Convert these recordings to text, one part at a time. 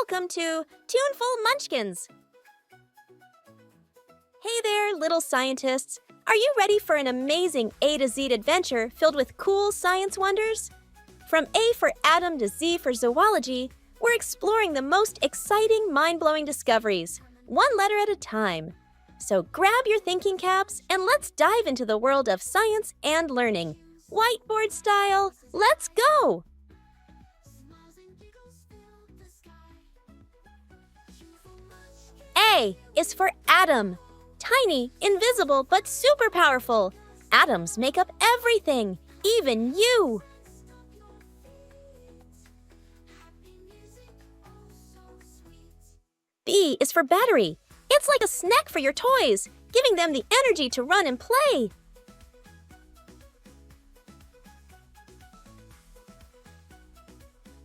welcome to Tuneful Munchkins. Hey there, little scientists. Are you ready for an amazing A to Z adventure filled with cool science wonders? From A for Atom to Z for Zoology, we're exploring the most exciting, mind-blowing discoveries, one letter at a time. So grab your thinking caps and let's dive into the world of science and learning. Whiteboard style, let's go! A is for atom. Tiny, invisible, but super powerful. Atoms make up everything, even you. B is for battery. It's like a snack for your toys, giving them the energy to run and play.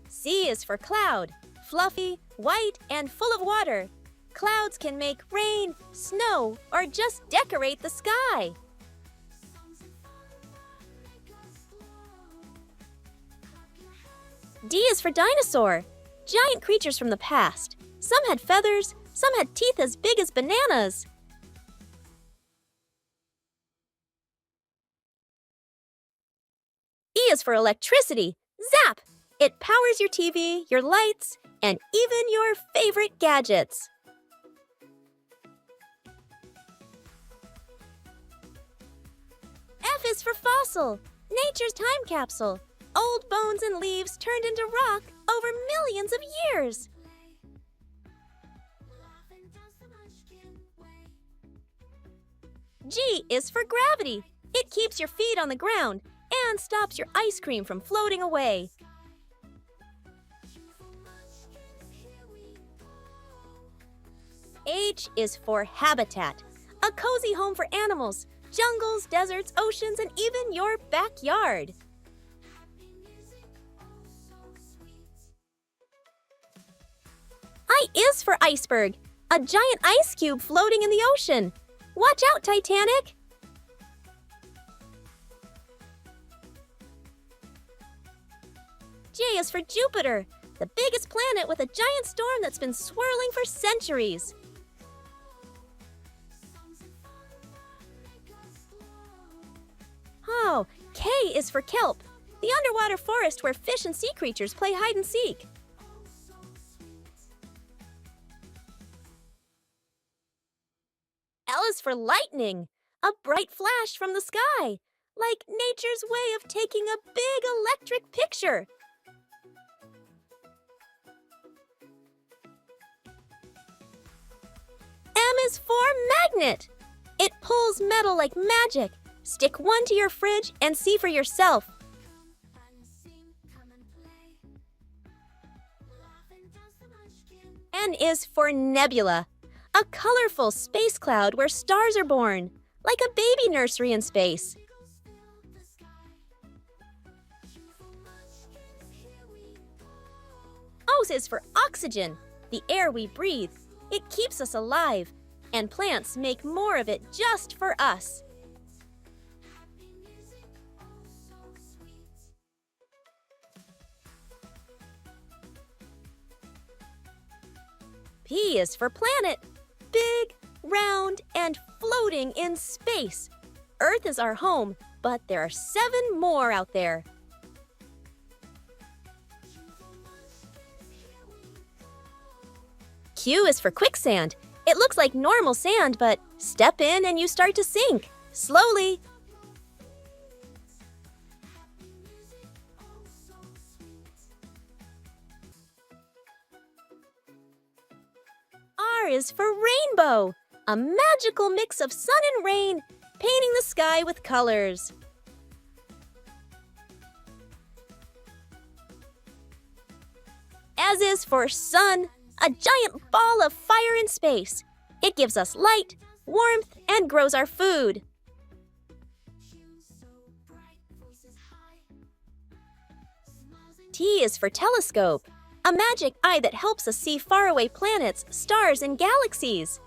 C is for cloud. Fluffy, white, and full of water. Clouds can make rain, snow, or just decorate the sky. D is for dinosaur. Giant creatures from the past. Some had feathers, some had teeth as big as bananas. E is for electricity. Zap! It powers your TV, your lights, and even your favorite gadgets. F is for fossil, nature's time capsule. Old bones and leaves turned into rock over millions of years. G is for gravity. It keeps your feet on the ground and stops your ice cream from floating away. H is for habitat, a cozy home for animals, jungles, deserts, oceans, and even your backyard. I is for iceberg, a giant ice cube floating in the ocean. Watch out, Titanic! J is for Jupiter, the biggest planet with a giant storm that's been swirling for centuries. Oh, K is for kelp, the underwater forest where fish and sea creatures play hide and seek. L is for lightning, a bright flash from the sky, like nature's way of taking a big electric picture. M is for magnet. It pulls metal like magic. Stick one to your fridge and see for yourself. N is for nebula, a colorful space cloud where stars are born, like a baby nursery in space. O is for oxygen, the air we breathe. It keeps us alive, and plants make more of it just for us. P is for planet, big, round, and floating in space. Earth is our home, but there are 7 more out there. Q is for quicksand. It looks like normal sand, but step in and you start to sink, slowly. R is for rainbow, a magical mix of sun and rain, painting the sky with colors. S is for sun, a giant ball of fire in space. It gives us light, warmth, and grows our food. T is for telescope, a magic eye that helps us see faraway planets, stars, and galaxies.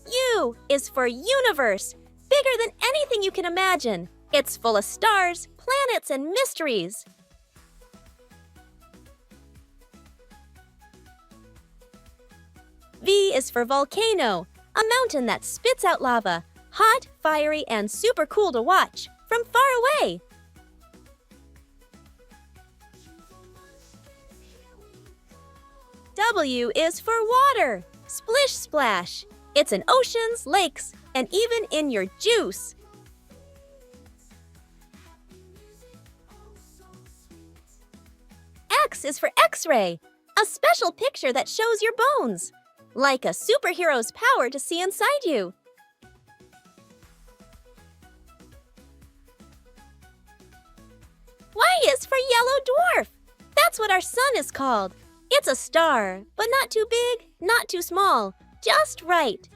U is for universe, bigger than anything you can imagine. It's full of stars, planets and mysteries. V is for volcano, a mountain that spits out lava, hot, fiery, and super cool to watch from far away. W is for water, splish splash. It's in oceans, lakes, and even in your juice. X is for X-ray, a special picture that shows your bones, like a superhero's power to see inside you. Y is for yellow dwarf. That's what our sun is called. It's a star, but not too big, not too small, just right.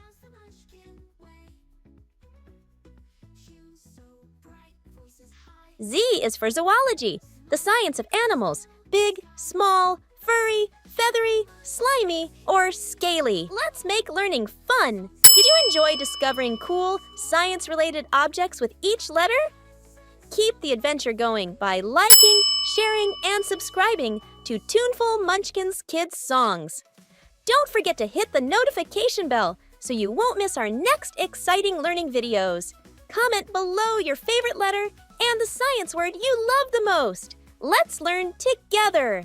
Z is for zoology, the science of animals, big, small, furry, feathery, slimy, or scaly. Let's make learning fun. Did you enjoy discovering cool, science-related objects with each letter? Keep the adventure going by liking, sharing, and subscribing to Tuneful Munchkins Kids Songs. Don't forget to hit the notification bell so you won't miss our next exciting learning videos. Comment below your favorite letter and the science word you love the most. Let's learn together!